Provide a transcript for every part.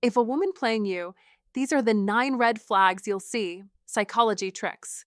If a woman playing you, these are the 9 red flags you'll see. Psychology tricks.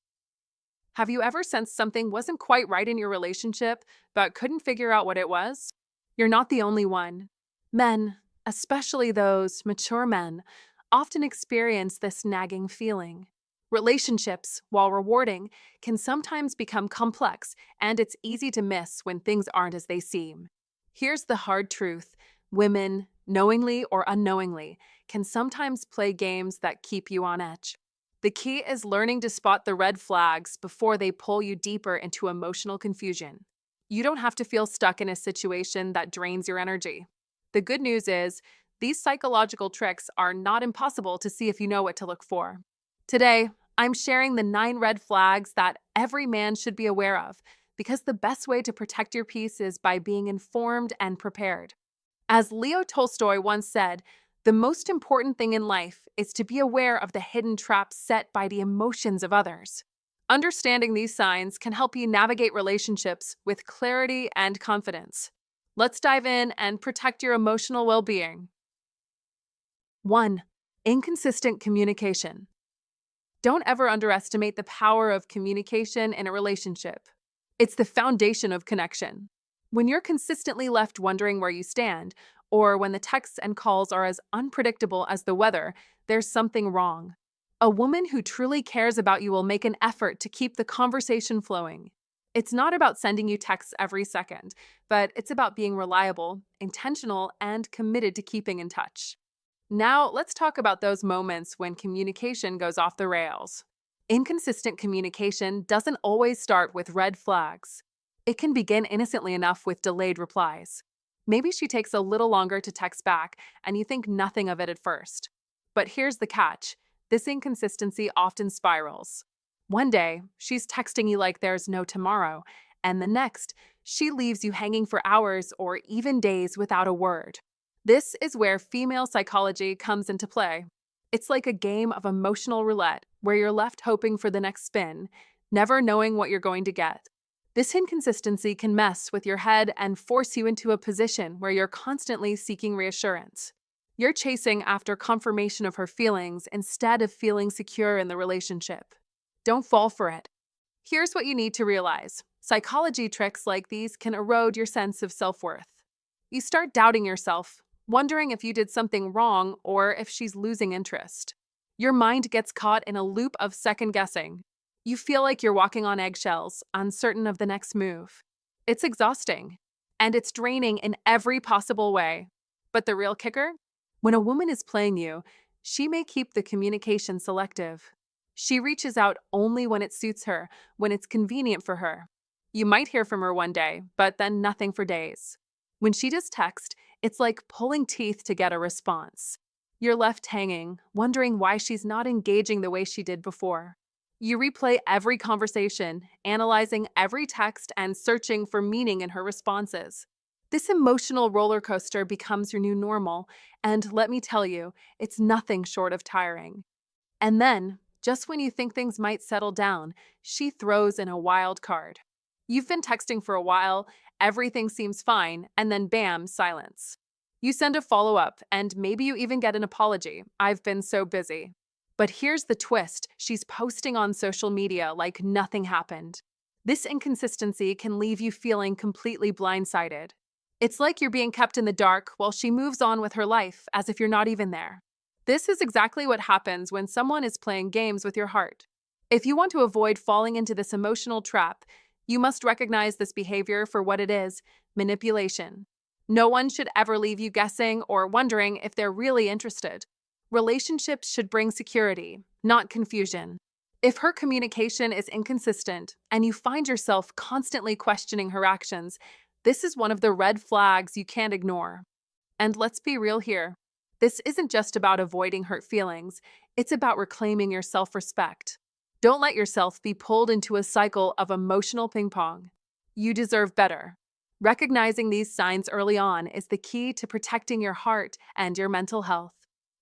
Have you ever sensed something wasn't quite right in your relationship, but couldn't figure out what it was? You're not the only one. Men, especially those mature men, often experience this nagging feeling. Relationships, while rewarding, can sometimes become complex, and it's easy to miss when things aren't as they seem. Here's the hard truth: women, knowingly or unknowingly, can sometimes play games that keep you on edge. The key is learning to spot the red flags before they pull you deeper into emotional confusion. You don't have to feel stuck in a situation that drains your energy. The good news is, these psychological tricks are not impossible to see if you know what to look for. Today, I'm sharing the 9 red flags that every man should be aware of, because the best way to protect your peace is by being informed and prepared. As Leo Tolstoy once said, the most important thing in life is to be aware of the hidden traps set by the emotions of others. Understanding these signs can help you navigate relationships with clarity and confidence. Let's dive in and protect your emotional well being. 1. Inconsistent communication. Don't ever underestimate the power of communication in a relationship. It's the foundation of connection. When you're consistently left wondering where you stand, or when the texts and calls are as unpredictable as the weather, there's something wrong. A woman who truly cares about you will make an effort to keep the conversation flowing. It's not about sending you texts every second, but it's about being reliable, intentional, and committed to keeping in touch. Now, let's talk about those moments when communication goes off the rails. Inconsistent communication doesn't always start with red flags. It can begin innocently enough with delayed replies. Maybe she takes a little longer to text back, and you think nothing of it at first. But here's the catch: this inconsistency often spirals. One day, she's texting you like there's no tomorrow, and the next, she leaves you hanging for hours or even days without a word. This is where female psychology comes into play. It's like a game of emotional roulette where you're left hoping for the next spin, never knowing what you're going to get. This inconsistency can mess with your head and force you into a position where you're constantly seeking reassurance. You're chasing after confirmation of her feelings instead of feeling secure in the relationship. Don't fall for it. Here's what you need to realize: psychology tricks like these can erode your sense of self-worth. You start doubting yourself, wondering if you did something wrong or if she's losing interest. Your mind gets caught in a loop of second guessing. You feel like you're walking on eggshells, uncertain of the next move. It's exhausting, and it's draining in every possible way. But the real kicker? When a woman is playing you, she may keep the communication selective. She reaches out only when it suits her, when it's convenient for her. You might hear from her one day, but then nothing for days. When she does text, it's like pulling teeth to get a response. You're left hanging, wondering why she's not engaging the way she did before. You replay every conversation, analyzing every text and searching for meaning in her responses. This emotional roller coaster becomes your new normal, and let me tell you, it's nothing short of tiring. And then, just when you think things might settle down, she throws in a wild card. You've been texting for a while, everything seems fine, and then bam, silence. You send a follow-up, and maybe you even get an apology. I've been so busy. But here's the twist: she's posting on social media like nothing happened. This inconsistency can leave you feeling completely blindsided. It's like you're being kept in the dark while she moves on with her life as if you're not even there. This is exactly what happens when someone is playing games with your heart. If you want to avoid falling into this emotional trap, you must recognize this behavior for what it is: manipulation. No one should ever leave you guessing or wondering if they're really interested. Relationships should bring security, not confusion. If her communication is inconsistent and you find yourself constantly questioning her actions, this is one of the red flags you can't ignore. And let's be real here: this isn't just about avoiding hurt feelings, it's about reclaiming your self-respect. Don't let yourself be pulled into a cycle of emotional ping pong. You deserve better. Recognizing these signs early on is the key to protecting your heart and your mental health.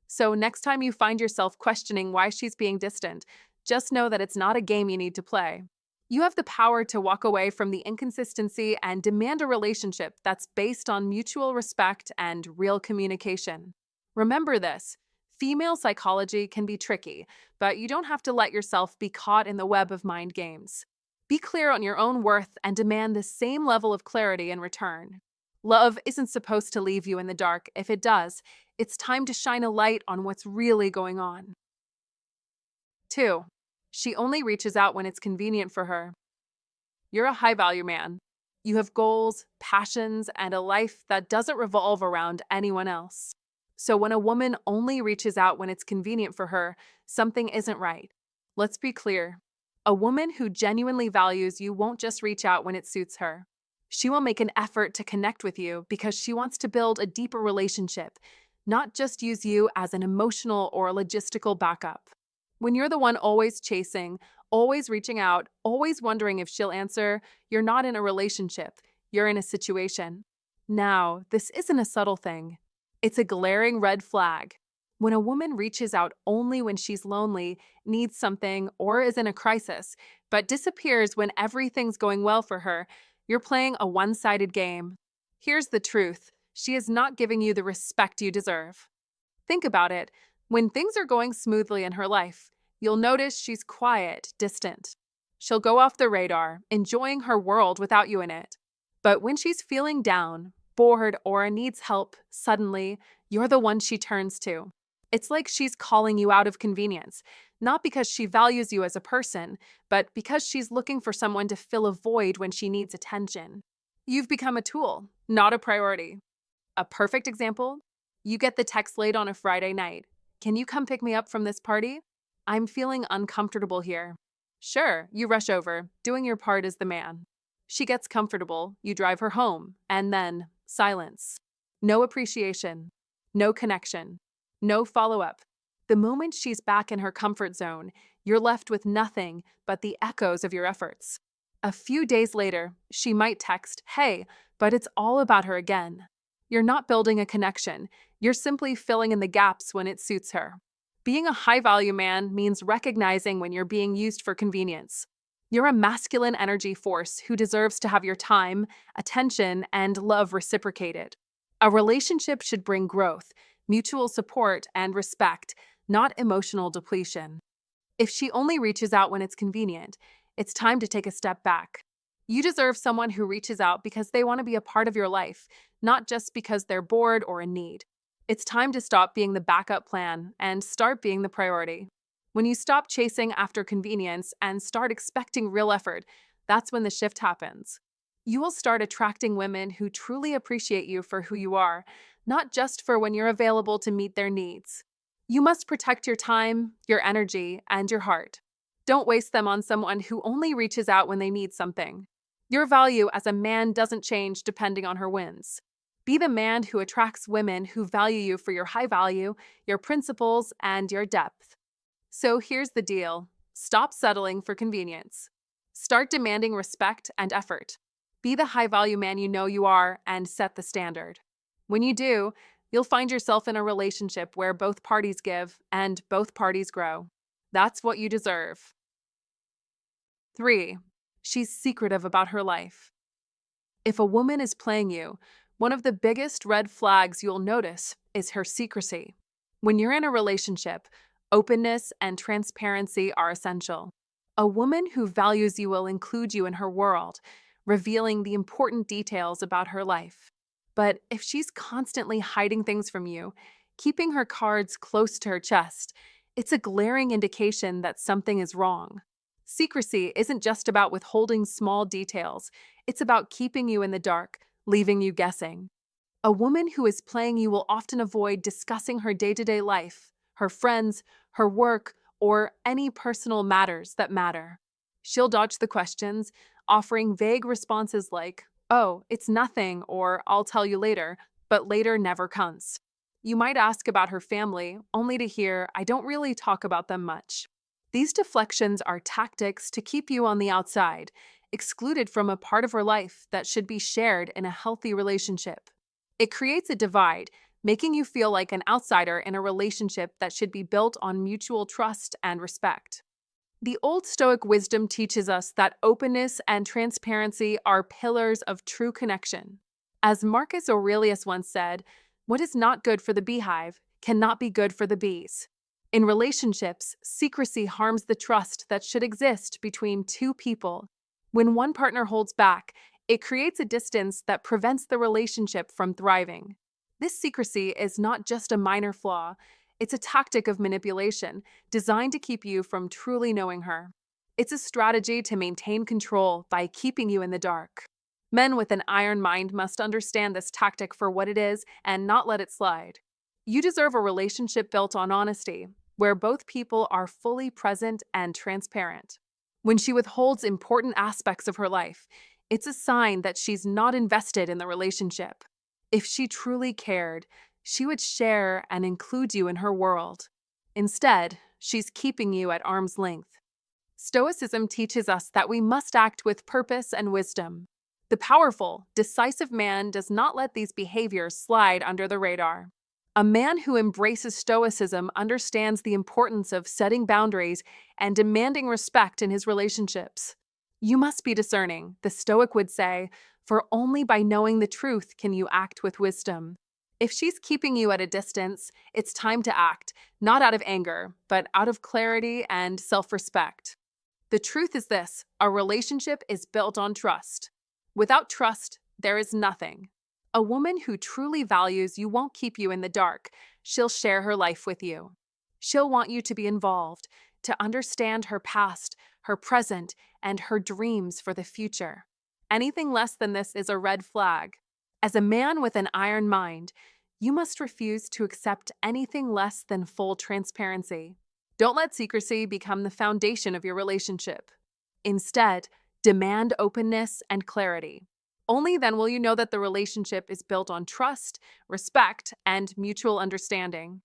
So next time you find yourself questioning why she's being distant, just know that it's not a game you need to play. You have the power to walk away from the inconsistency and demand a relationship that's based on mutual respect and real communication. Remember this: female psychology can be tricky, but you don't have to let yourself be caught in the web of mind games. Be clear on your own worth and demand the same level of clarity in return. Love isn't supposed to leave you in the dark. If it does, it's time to shine a light on what's really going on. 2. She only reaches out when it's convenient for her. You're a high value man. You have goals, passions, and a life that doesn't revolve around anyone else. So when a woman only reaches out when it's convenient for her, something isn't right. Let's be clear. A woman who genuinely values you won't just reach out when it suits her. She will make an effort to connect with you because she wants to build a deeper relationship, not just use you as an emotional or logistical backup. When you're the one always chasing, always reaching out, always wondering if she'll answer, you're not in a relationship, you're in a situation. Now, this isn't a subtle thing. It's a glaring red flag. When a woman reaches out only when she's lonely, needs something, or is in a crisis, but disappears when everything's going well for her, you're playing a one-sided game. Here's the truth: she is not giving you the respect you deserve. Think about it. When things are going smoothly in her life, you'll notice she's quiet, distant. She'll go off the radar, enjoying her world without you in it. But when she's feeling down, bored, or needs help, suddenly, you're the one she turns to. It's like she's calling you out of convenience, not because she values you as a person, but because she's looking for someone to fill a void when she needs attention. You've become a tool, not a priority. A perfect example: you get the text late on a Friday night. Can you come pick me up from this party? I'm feeling uncomfortable here. Sure, you rush over, doing your part as the man. She gets comfortable, you drive her home, and then silence. No appreciation, no connection, no follow-up. The moment she's back in her comfort zone, you're left with nothing but the echoes of your efforts. A few days later, she might text, "Hey," but it's all about her again. You're not building a connection, you're simply filling in the gaps when it suits her. Being a high-value man means recognizing when you're being used for convenience. You're a masculine energy force who deserves to have your time, attention, and love reciprocated. A relationship should bring growth, mutual support, and respect, not emotional depletion. If she only reaches out when it's convenient, it's time to take a step back. You deserve someone who reaches out because they want to be a part of your life, not just because they're bored or in need. It's time to stop being the backup plan and start being the priority. When you stop chasing after convenience and start expecting real effort, that's when the shift happens. You will start attracting women who truly appreciate you for who you are, not just for when you're available to meet their needs. You must protect your time, your energy, and your heart. Don't waste them on someone who only reaches out when they need something. Your value as a man doesn't change depending on her wins. Be the man who attracts women who value you for your high value, your principles, and your depth. So here's the deal: stop settling for convenience. Start demanding respect and effort. Be the high value man you know you are and set the standard. When you do, you'll find yourself in a relationship where both parties give and both parties grow. That's what you deserve. 3. She's secretive about her life. If a woman is playing you, one of the biggest red flags you'll notice is her secrecy. When you're in a relationship, openness and transparency are essential. A woman who values you will include you in her world, revealing the important details about her life. But if she's constantly hiding things from you, keeping her cards close to her chest, it's a glaring indication that something is wrong. Secrecy isn't just about withholding small details, it's about keeping you in the dark, leaving you guessing. A woman who is playing you will often avoid discussing her day-to-day life, her friends, her work, or any personal matters that matter. She'll dodge the questions, offering vague responses like, "Oh, it's nothing," or "I'll tell you later," but later never comes. You might ask about her family, only to hear, "I don't really talk about them much." These deflections are tactics to keep you on the outside, excluded from a part of her life that should be shared in a healthy relationship. It creates a divide, making you feel like an outsider in a relationship that should be built on mutual trust and respect. The Old Stoic wisdom teaches us that openness and transparency are pillars of true connection. As Marcus Aurelius once said, "What is not good for the beehive cannot be good for the bees. In relationships, secrecy harms the trust that should exist between two people. When one partner holds back, it creates a distance that prevents the relationship from thriving. This secrecy is not just a minor flaw, it's a tactic of manipulation designed to keep you from truly knowing her. It's a strategy to maintain control by keeping you in the dark. Men with an iron mind must understand this tactic for what it is and not let it slide. You deserve a relationship built on honesty, where both people are fully present and transparent. When she withholds important aspects of her life, it's a sign that she's not invested in the relationship. If she truly cared, she would share and include you in her world. Instead, she's keeping you at arm's length. Stoicism teaches us that we must act with purpose and wisdom. The powerful, decisive man does not let these behaviors slide under the radar. A man who embraces Stoicism understands the importance of setting boundaries and demanding respect in his relationships. You must be discerning, the Stoic would say, for only by knowing the truth can you act with wisdom. If she's keeping you at a distance, it's time to act, not out of anger, but out of clarity and self-respect. The truth is this: a relationship is built on trust. Without trust, there is nothing. A woman who truly values you won't keep you in the dark. She'll share her life with you. She'll want you to be involved, to understand her past, her present, and her dreams for the future. Anything less than this is a red flag. As a man with an iron mind, you must refuse to accept anything less than full transparency. Don't let secrecy become the foundation of your relationship. Instead, demand openness and clarity. Only then will you know that the relationship is built on trust, respect, and mutual understanding.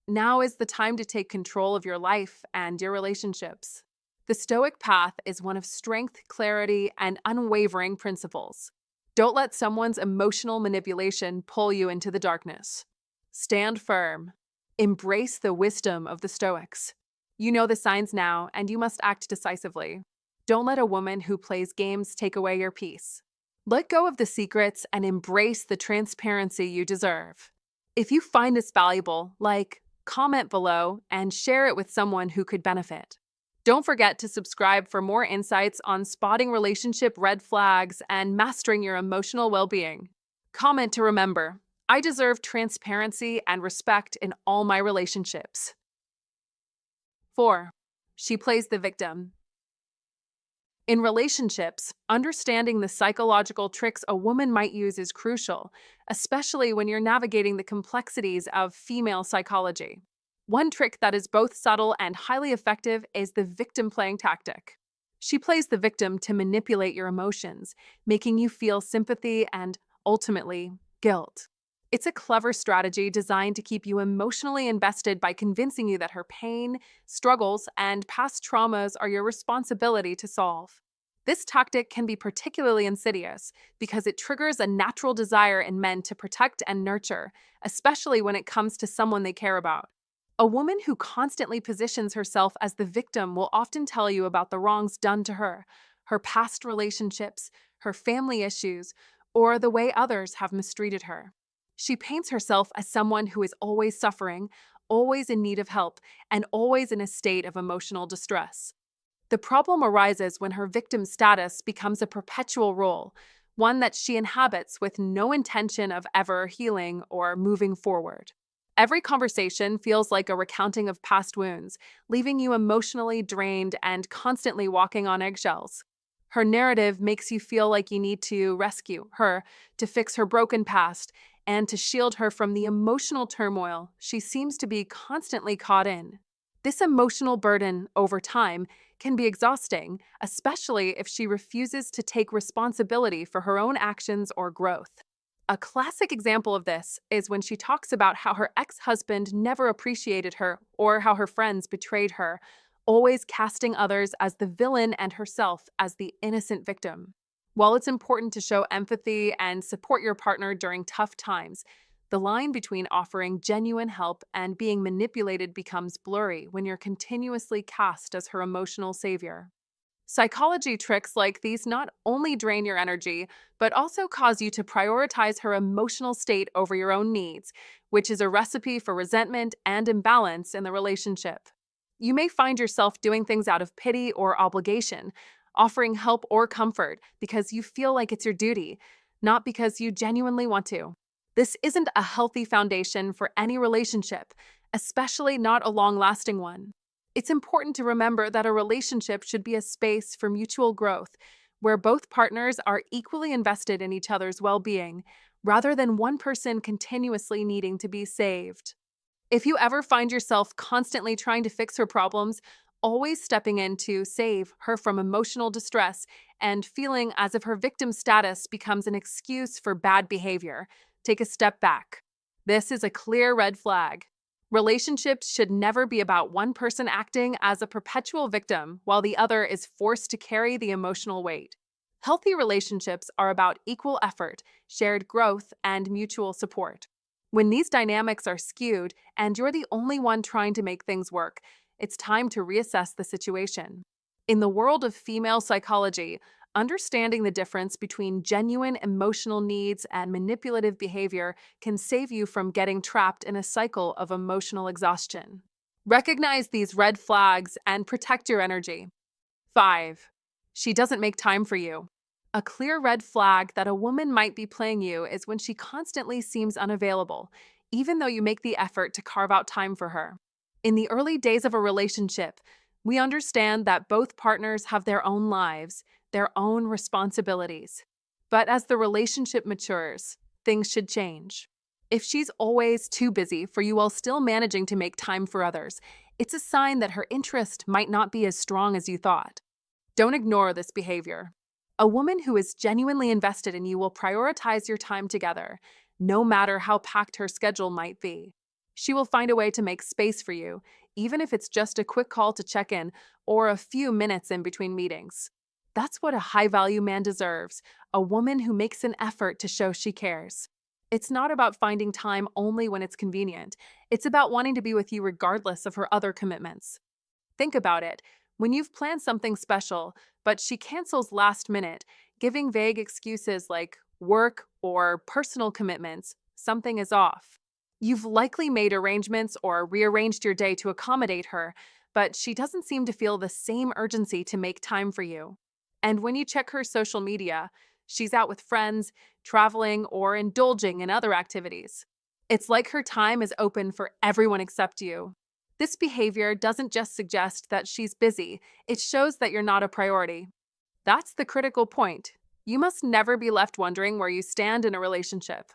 Now is the time to take control of your life and your relationships. The Stoic path is one of strength, clarity, and unwavering principles. Don't let someone's emotional manipulation pull you into the darkness. Stand firm. Embrace the wisdom of the Stoics. You know the signs now, and you must act decisively. Don't let a woman who plays games take away your peace. Let go of the secrets and embrace the transparency you deserve. If you find this valuable, comment below, and share it with someone who could benefit. Don't forget to subscribe for more insights on spotting relationship red flags and mastering your emotional well-being. Comment to remember: I deserve transparency and respect in all my relationships. 4. She plays the victim. In relationships, understanding the psychological tricks a woman might use is crucial, especially when you're navigating the complexities of female psychology. One trick that is both subtle and highly effective is the victim-playing tactic. She plays the victim to manipulate your emotions, making you feel sympathy and, ultimately, guilt. It's a clever strategy designed to keep you emotionally invested by convincing you that her pain, struggles, and past traumas are your responsibility to solve. This tactic can be particularly insidious because it triggers a natural desire in men to protect and nurture, especially when it comes to someone they care about. A woman who constantly positions herself as the victim will often tell you about the wrongs done to her, her past relationships, her family issues, or the way others have mistreated her. She paints herself as someone who is always suffering, always in need of help, and always in a state of emotional distress. The problem arises when her victim status becomes a perpetual role, one that she inhabits with no intention of ever healing or moving forward. Every conversation feels like a recounting of past wounds, leaving you emotionally drained and constantly walking on eggshells. Her narrative makes you feel like you need to rescue her, to fix her broken past, and to shield her from the emotional turmoil she seems to be constantly caught in. This emotional burden, over time, can be exhausting, especially if she refuses to take responsibility for her own actions or growth. A classic example of this is when she talks about how her ex-husband never appreciated her or how her friends betrayed her, always casting others as the villain and herself as the innocent victim. While it's important to show empathy and support your partner during tough times, the line between offering genuine help and being manipulated becomes blurry when you're continuously cast as her emotional savior. Psychology tricks like these not only drain your energy, but also cause you to prioritize her emotional state over your own needs, which is a recipe for resentment and imbalance in the relationship. You may find yourself doing things out of pity or obligation, offering help or comfort because you feel like it's your duty, not because you genuinely want to. This isn't a healthy foundation for any relationship, especially not a long lasting one. It's important to remember that a relationship should be a space for mutual growth, where both partners are equally invested in each other's well being, rather than one person continuously needing to be saved. If you ever find yourself constantly trying to fix her problems, always stepping in to save her from emotional distress, and feeling as if her victim status becomes an excuse for bad behavior, take a step back. This is a clear red flag. Relationships should never be about one person acting as a perpetual victim while the other is forced to carry the emotional weight. Healthy relationships are about equal effort, shared growth, and mutual support. When these dynamics are skewed and you're the only one trying to make things work, it's time to reassess the situation. In the world of female psychology, understanding the difference between genuine emotional needs and manipulative behavior can save you from getting trapped in a cycle of emotional exhaustion. Recognize these red flags and protect your energy. 5. She doesn't make time for you. A clear red flag that a woman might be playing you is when she constantly seems unavailable, even though you make the effort to carve out time for her. In the early days of a relationship, we understand that both partners have their own lives, their own responsibilities. But as the relationship matures, things should change. If she's always too busy for you while still managing to make time for others, it's a sign that her interest might not be as strong as you thought. Don't ignore this behavior. A woman who is genuinely invested in you will prioritize your time together, no matter how packed her schedule might be. She will find a way to make space for you, even if it's just a quick call to check in or a few minutes in between meetings. That's what a high-value man deserves, a woman who makes an effort to show she cares. It's not about finding time only when it's convenient. It's about wanting to be with you regardless of her other commitments. Think about it. When you've planned something special, but she cancels last minute, giving vague excuses like work or personal commitments, something is off. You've likely made arrangements or rearranged your day to accommodate her, but she doesn't seem to feel the same urgency to make time for you. And when you check her social media, she's out with friends, traveling, or indulging in other activities. It's like her time is open for everyone except you. This behavior doesn't just suggest that she's busy, it shows that you're not a priority. That's the critical point. You must never be left wondering where you stand in a relationship.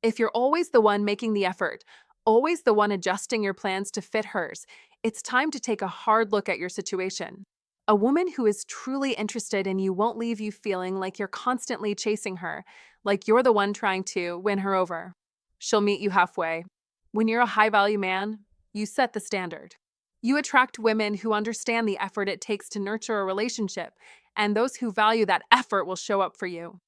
If you're always the one making the effort, always the one adjusting your plans to fit hers, it's time to take a hard look at your situation. A woman who is truly interested in you won't leave you feeling like you're constantly chasing her, like you're the one trying to win her over. She'll meet you halfway. When you're a high-value man, you set the standard. You attract women who understand the effort it takes to nurture a relationship, and those who value that effort will show up for you.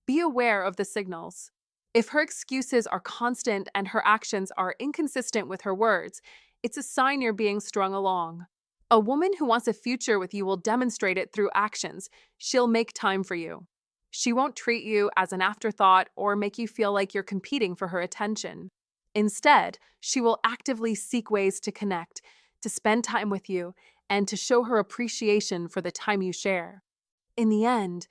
Be aware of the signals. If her excuses are constant and her actions are inconsistent with her words, it's a sign you're being strung along. A woman who wants a future with you will demonstrate it through actions. She'll make time for you. She won't treat you as an afterthought or make you feel like you're competing for her attention. Instead, she will actively seek ways to connect, to spend time with you, and to show her appreciation for the time you share. In the end,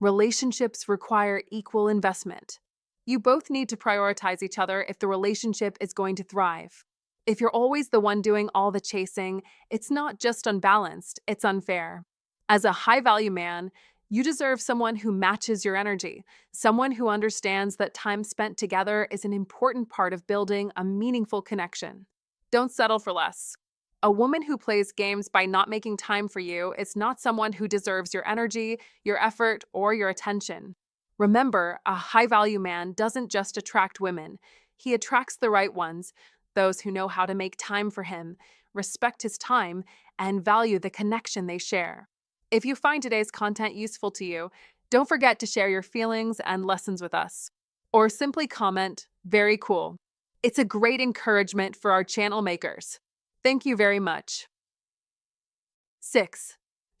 relationships require equal investment. You both need to prioritize each other if the relationship is going to thrive. If you're always the one doing all the chasing, it's not just unbalanced, it's unfair. As a high-value man, you deserve someone who matches your energy, someone who understands that time spent together is an important part of building a meaningful connection. Don't settle for less. A woman who plays games by not making time for you is not someone who deserves your energy, your effort, or your attention. Remember, a high-value man doesn't just attract women. He attracts the right ones, those who know how to make time for him, respect his time, and value the connection they share. If you find today's content useful to you, don't forget to share your feelings and lessons with us. Or simply comment, "Very cool." It's a great encouragement for our channel makers. Thank you very much. 6.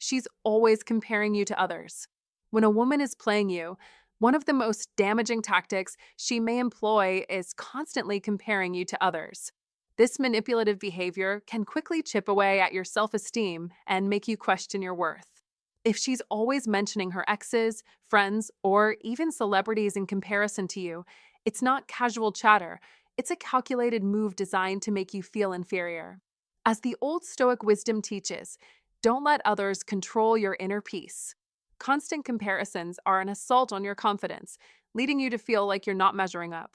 She's always comparing you to others. When a woman is playing you, one of the most damaging tactics she may employ is constantly comparing you to others. This manipulative behavior can quickly chip away at your self-esteem and make you question your worth. If she's always mentioning her exes, friends, or even celebrities in comparison to you, it's not casual chatter, it's a calculated move designed to make you feel inferior. As the old Stoic wisdom teaches, don't let others control your inner peace. Constant comparisons are an assault on your confidence, leading you to feel like you're not measuring up.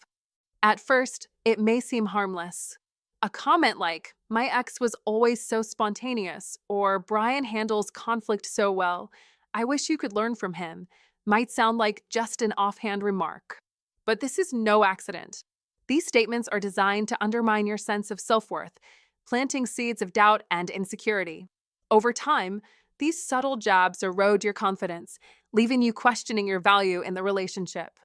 At first, it may seem harmless. A comment like, "My ex was always so spontaneous," or "Brian handles conflict so well. I wish you could learn from him," might sound like just an offhand remark. But this is no accident. These statements are designed to undermine your sense of self-worth, planting seeds of doubt and insecurity. Over time, these subtle jabs erode your confidence, leaving you questioning your value in the relationship.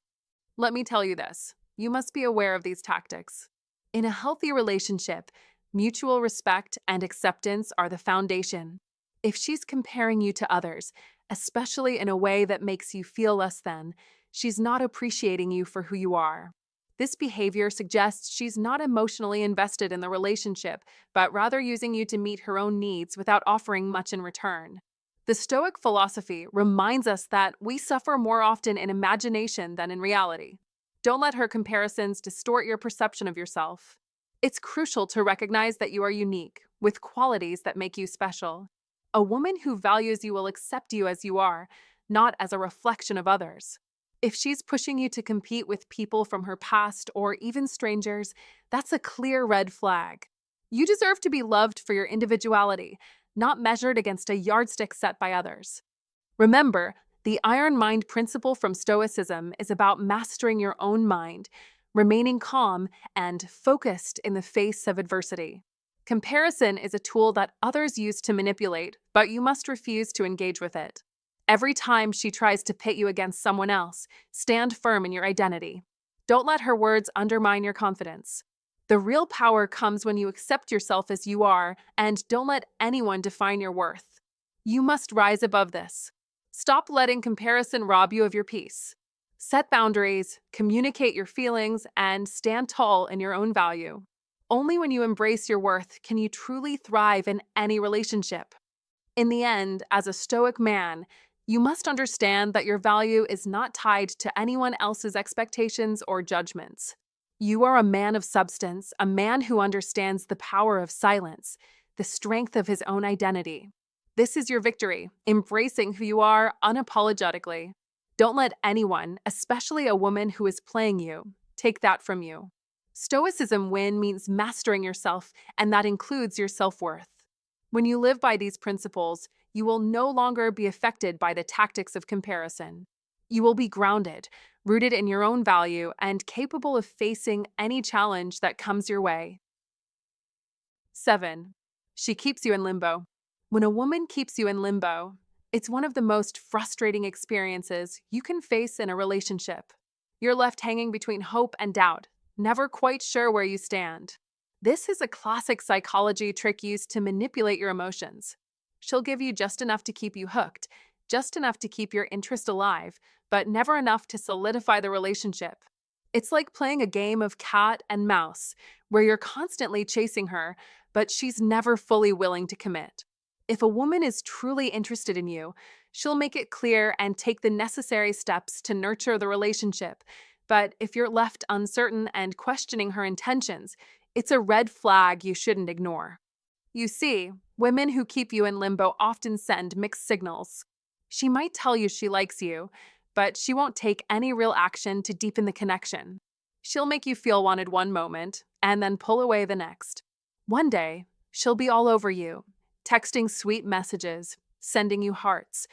Let me tell you this, you must be aware of these tactics. In a healthy relationship, mutual respect and acceptance are the foundation. If she's comparing you to others, especially in a way that makes you feel less than, she's not appreciating you for who you are. This behavior suggests she's not emotionally invested in the relationship, but rather using you to meet her own needs without offering much in return. The Stoic philosophy reminds us that we suffer more often in imagination than in reality. Don't let her comparisons distort your perception of yourself. It's crucial to recognize that you are unique, with qualities that make you special. A woman who values you will accept you as you are, not as a reflection of others. If she's pushing you to compete with people from her past or even strangers, that's a clear red flag. You deserve to be loved for your individuality, not measured against a yardstick set by others. Remember, the iron mind principle from Stoicism is about mastering your own mind, remaining calm, and focused in the face of adversity. Comparison is a tool that others use to manipulate, but you must refuse to engage with it. Every time she tries to pit you against someone else, stand firm in your identity. Don't let her words undermine your confidence. The real power comes when you accept yourself as you are and don't let anyone define your worth. You must rise above this. Stop letting comparison rob you of your peace. Set boundaries, communicate your feelings, and stand tall in your own value. Only when you embrace your worth can you truly thrive in any relationship. In the end, as a Stoic man, you must understand that your value is not tied to anyone else's expectations or judgments. You are a man of substance, a man who understands the power of silence, the strength of his own identity. This is your victory, embracing who you are unapologetically. Don't let anyone, especially a woman who is playing you, take that from you. Stoicism win means mastering yourself, and that includes your self-worth. When you live by these principles, you will no longer be affected by the tactics of comparison. You will be grounded, rooted in your own value, and capable of facing any challenge that comes your way. 7. She keeps you in limbo. When a woman keeps you in limbo, it's one of the most frustrating experiences you can face in a relationship. You're left hanging between hope and doubt, never quite sure where you stand. This is a classic psychology trick used to manipulate your emotions. She'll give you just enough to keep you hooked, just enough to keep your interest alive, but never enough to solidify the relationship. It's like playing a game of cat and mouse, where you're constantly chasing her, but she's never fully willing to commit. If a woman is truly interested in you, she'll make it clear and take the necessary steps to nurture the relationship. But if you're left uncertain and questioning her intentions, it's a red flag you shouldn't ignore. You see, women who keep you in limbo often send mixed signals. She might tell you she likes you, but she won't take any real action to deepen the connection. She'll make you feel wanted one moment and then pull away the next. One day, she'll be all over you, texting sweet messages, sending you hearts,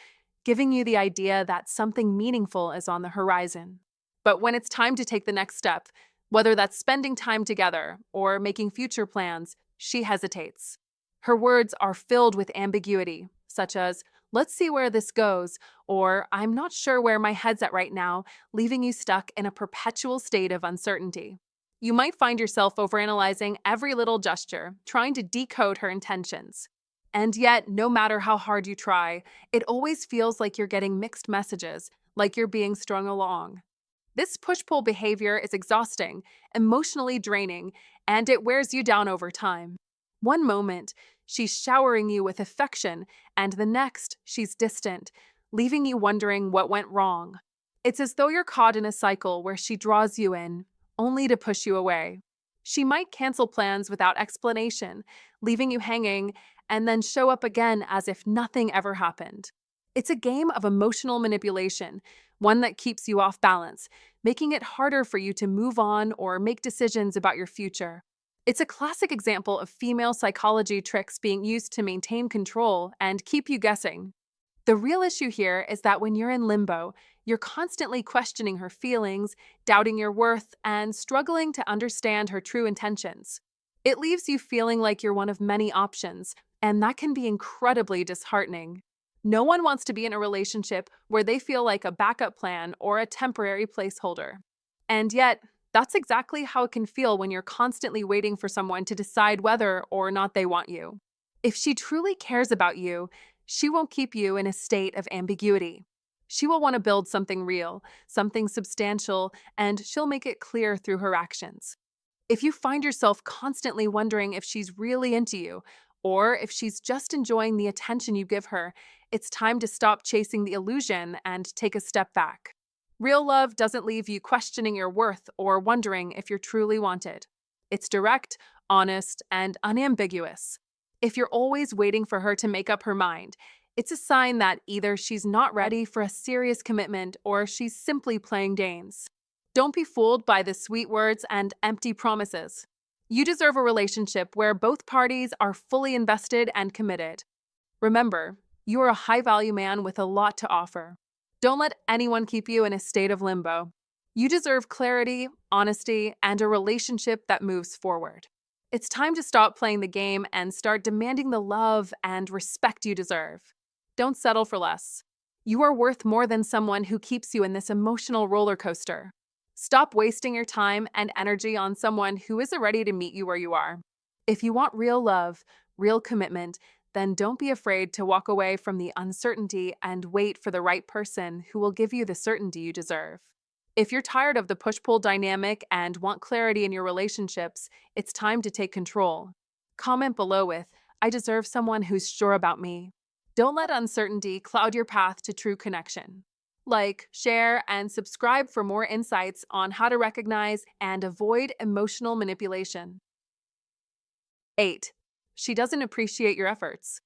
giving you the idea that something meaningful is on the horizon. But when it's time to take the next step, whether that's spending time together or making future plans, she hesitates. Her words are filled with ambiguity, such as, "Let's see where this goes," or "I'm not sure where my head's at right now," leaving you stuck in a perpetual state of uncertainty. You might find yourself overanalyzing every little gesture, trying to decode her intentions. And yet, no matter how hard you try, it always feels like you're getting mixed messages, like you're being strung along. This push pull behavior is exhausting, emotionally draining, and it wears you down over time. One moment, she's showering you with affection, and the next, she's distant, leaving you wondering what went wrong. It's as though you're caught in a cycle where she draws you in, only to push you away. She might cancel plans without explanation, leaving you hanging, and then show up again as if nothing ever happened. It's a game of emotional manipulation, one that keeps you off balance, making it harder for you to move on or make decisions about your future. It's a classic example of female psychology tricks being used to maintain control and keep you guessing. The real issue here is that when you're in limbo, you're constantly questioning her feelings, doubting your worth, and struggling to understand her true intentions. It leaves you feeling like you're one of many options, and that can be incredibly disheartening. No one wants to be in a relationship where they feel like a backup plan or a temporary placeholder. And yet, that's exactly how it can feel when you're constantly waiting for someone to decide whether or not they want you. If she truly cares about you, she won't keep you in a state of ambiguity. She will want to build something real, something substantial, and she'll make it clear through her actions. If you find yourself constantly wondering if she's really into you, or if she's just enjoying the attention you give her, it's time to stop chasing the illusion and take a step back. Real love doesn't leave you questioning your worth or wondering if you're truly wanted. It's direct, honest, and unambiguous. If you're always waiting for her to make up her mind, it's a sign that either she's not ready for a serious commitment or she's simply playing games. Don't be fooled by the sweet words and empty promises. You deserve a relationship where both parties are fully invested and committed. Remember, you are a high-value man with a lot to offer. Don't let anyone keep you in a state of limbo. You deserve clarity, honesty, and a relationship that moves forward. It's time to stop playing the game and start demanding the love and respect you deserve. Don't settle for less. You are worth more than someone who keeps you in this emotional roller coaster. Stop wasting your time and energy on someone who isn't ready to meet you where you are. If you want real love, real commitment, then don't be afraid to walk away from the uncertainty and wait for the right person who will give you the certainty you deserve. If you're tired of the push-pull dynamic and want clarity in your relationships, it's time to take control. Comment below with, "I deserve someone who's sure about me." Don't let uncertainty cloud your path to true connection. Like, share, and subscribe for more insights on how to recognize and avoid emotional manipulation. 8. She doesn't appreciate your efforts.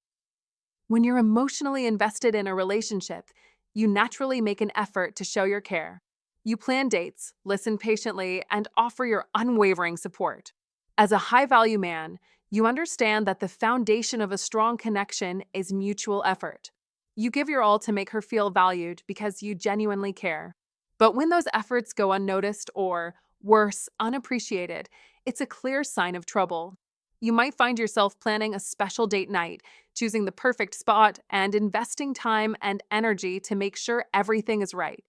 When you're emotionally invested in a relationship, you naturally make an effort to show your care. You plan dates, listen patiently, and offer your unwavering support. As a high-value man, you understand that the foundation of a strong connection is mutual effort. You give your all to make her feel valued because you genuinely care. But when those efforts go unnoticed or, worse, unappreciated, it's a clear sign of trouble. You might find yourself planning a special date night, choosing the perfect spot, and investing time and energy to make sure everything is right.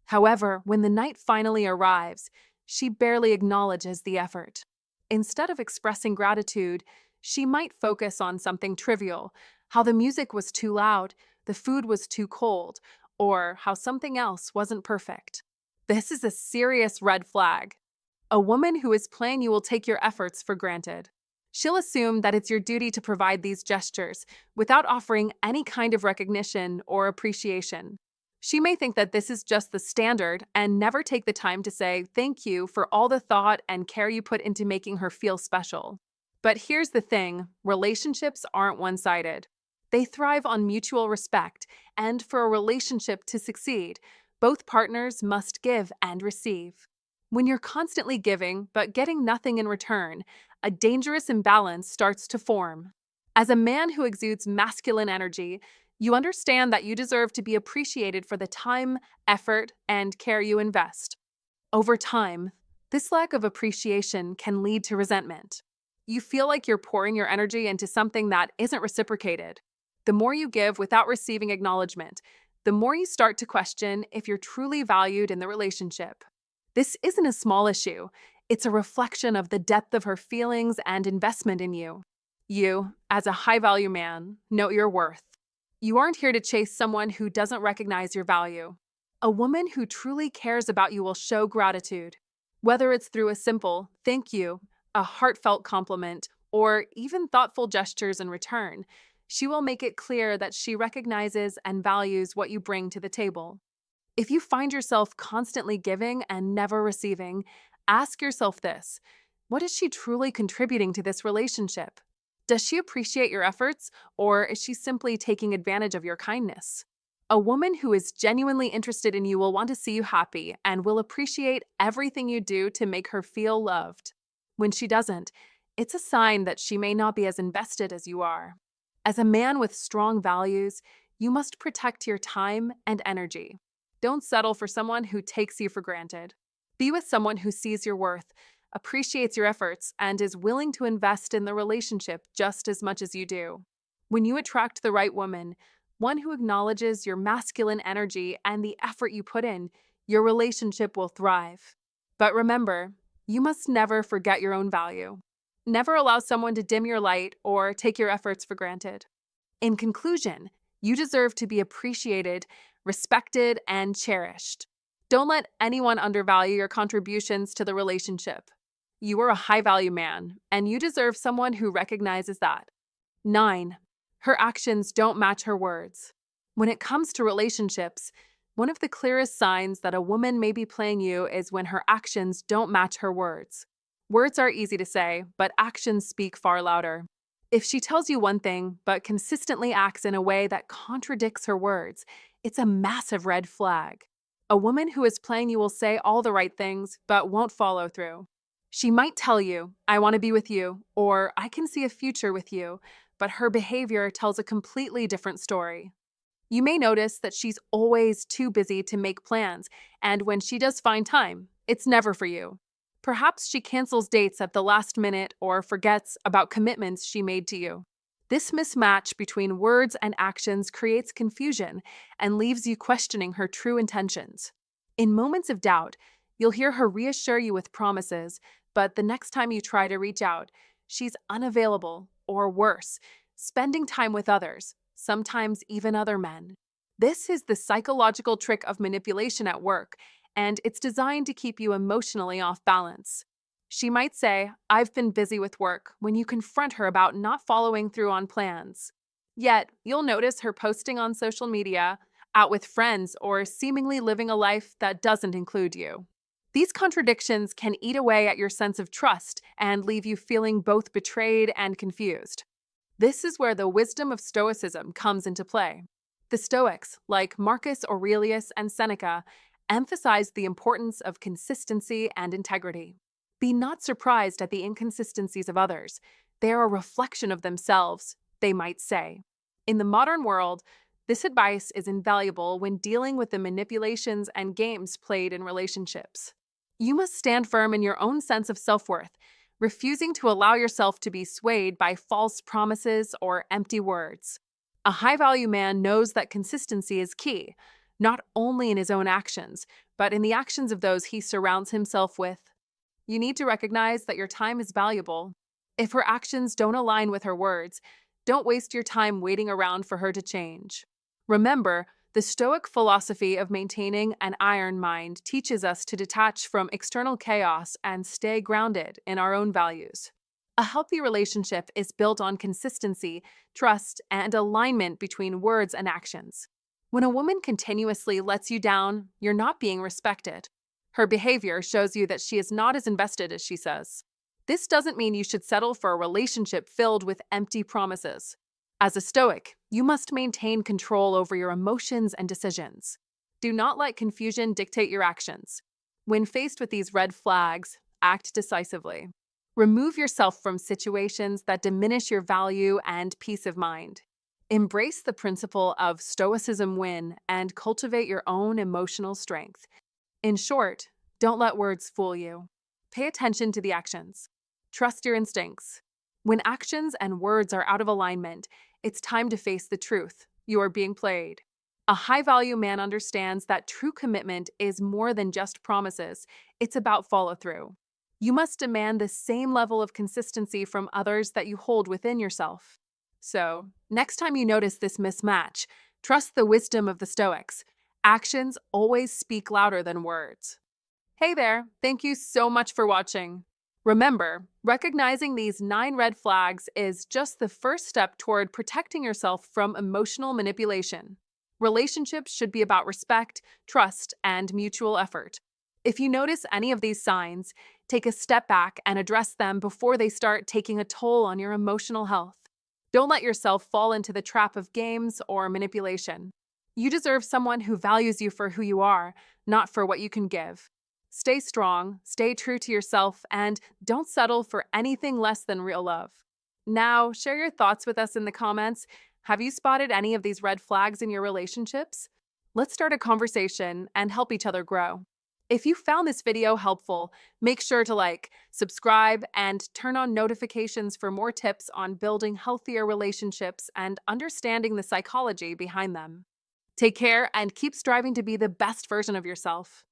However, when the night finally arrives, she barely acknowledges the effort. Instead of expressing gratitude, she might focus on something trivial, how the music was too loud, the food was too cold, or how something else wasn't perfect. This is a serious red flag. A woman who is plain you will take your efforts for granted. She'll assume that it's your duty to provide these gestures without offering any kind of recognition or appreciation. She may think that this is just the standard and never take the time to say thank you for all the thought and care you put into making her feel special. But here's the thing, relationships aren't one-sided. They thrive on mutual respect, and for a relationship to succeed, both partners must give and receive. When you're constantly giving but getting nothing in return, a dangerous imbalance starts to form. As a man who exudes masculine energy, you understand that you deserve to be appreciated for the time, effort, and care you invest. Over time, this lack of appreciation can lead to resentment. You feel like you're pouring your energy into something that isn't reciprocated. The more you give without receiving acknowledgement, the more you start to question if you're truly valued in the relationship. This isn't a small issue. It's a reflection of the depth of her feelings and investment in you. You, as a high value man, know your worth. You aren't here to chase someone who doesn't recognize your value. A woman who truly cares about you will show gratitude, whether it's through a simple thank you, a heartfelt compliment, or even thoughtful gestures in return. She will make it clear that she recognizes and values what you bring to the table. If you find yourself constantly giving and never receiving, ask yourself this: what is she truly contributing to this relationship? Does she appreciate your efforts, or is she simply taking advantage of your kindness? A woman who is genuinely interested in you will want to see you happy and will appreciate everything you do to make her feel loved. When she doesn't, it's a sign that she may not be as invested as you are. As a man with strong values, you must protect your time and energy. Don't settle for someone who takes you for granted. Be with someone who sees your worth, appreciates your efforts, and is willing to invest in the relationship just as much as you do. When you attract the right woman, one who acknowledges your masculine energy and the effort you put in, your relationship will thrive. But remember, you must never forget your own value. Never allow someone to dim your light or take your efforts for granted. In conclusion, you deserve to be appreciated, respected, and cherished. Don't let anyone undervalue your contributions to the relationship. You are a high value man, and you deserve someone who recognizes that. 9. Her actions don't match her words. When it comes to relationships, one of the clearest signs that a woman may be playing you is when her actions don't match her words. Words are easy to say, but actions speak far louder. If she tells you one thing, but consistently acts in a way that contradicts her words, it's a massive red flag. A woman who is playing you will say all the right things, but won't follow through. She might tell you, I want to be with you, or I can see a future with you, but her behavior tells a completely different story. You may notice that she's always too busy to make plans, and when she does find time, it's never for you. Perhaps she cancels dates at the last minute or forgets about commitments she made to you. This mismatch between words and actions creates confusion and leaves you questioning her true intentions. In moments of doubt, you'll hear her reassure you with promises, but the next time you try to reach out, she's unavailable, or worse, spending time with others, sometimes even other men. This is the psychological trick of manipulation at work, and it's designed to keep you emotionally off balance. She might say, I've been busy with work, when you confront her about not following through on plans. Yet, you'll notice her posting on social media, out with friends, or seemingly living a life that doesn't include you. These contradictions can eat away at your sense of trust and leave you feeling both betrayed and confused. This is where the wisdom of Stoicism comes into play. The Stoics, like Marcus Aurelius and Seneca, emphasized the importance of consistency and integrity. Be not surprised at the inconsistencies of others. They are a reflection of themselves, they might say. In the modern world, this advice is invaluable when dealing with the manipulations and games played in relationships. You must stand firm in your own sense of self-worth, refusing to allow yourself to be swayed by false promises or empty words. A high-value man knows that consistency is key, not only in his own actions, but in the actions of those he surrounds himself with. You need to recognize that your time is valuable. If her actions don't align with her words, don't waste your time waiting around for her to change. Remember, the Stoic philosophy of maintaining an iron mind teaches us to detach from external chaos and stay grounded in our own values. A healthy relationship is built on consistency, trust, and alignment between words and actions. When a woman continuously lets you down, you're not being respected. Her behavior shows you that she is not as invested as she says. This doesn't mean you should settle for a relationship filled with empty promises. As a Stoic, you must maintain control over your emotions and decisions. Do not let confusion dictate your actions. When faced with these red flags, act decisively. Remove yourself from situations that diminish your value and peace of mind. Embrace the principle of Stoicism win and cultivate your own emotional strength. In short, don't let words fool you. Pay attention to the actions. Trust your instincts. When actions and words are out of alignment, it's time to face the truth. You are being played. A high-value man understands that true commitment is more than just promises. It's about follow-through. You must demand the same level of consistency from others that you hold within yourself. So, next time you notice this mismatch, trust the wisdom of the Stoics. Actions always speak louder than words. Hey there, thank you so much for watching. Remember, recognizing these 9 red flags is just the first step toward protecting yourself from emotional manipulation. Relationships should be about respect, trust, and mutual effort. If you notice any of these signs, take a step back and address them before they start taking a toll on your emotional health. Don't let yourself fall into the trap of games or manipulation. You deserve someone who values you for who you are, not for what you can give. Stay strong, stay true to yourself, and don't settle for anything less than real love. Now, share your thoughts with us in the comments. Have you spotted any of these red flags in your relationships? Let's start a conversation and help each other grow. If you found this video helpful, make sure to like, subscribe, and turn on notifications for more tips on building healthier relationships and understanding the psychology behind them. Take care and keep striving to be the best version of yourself.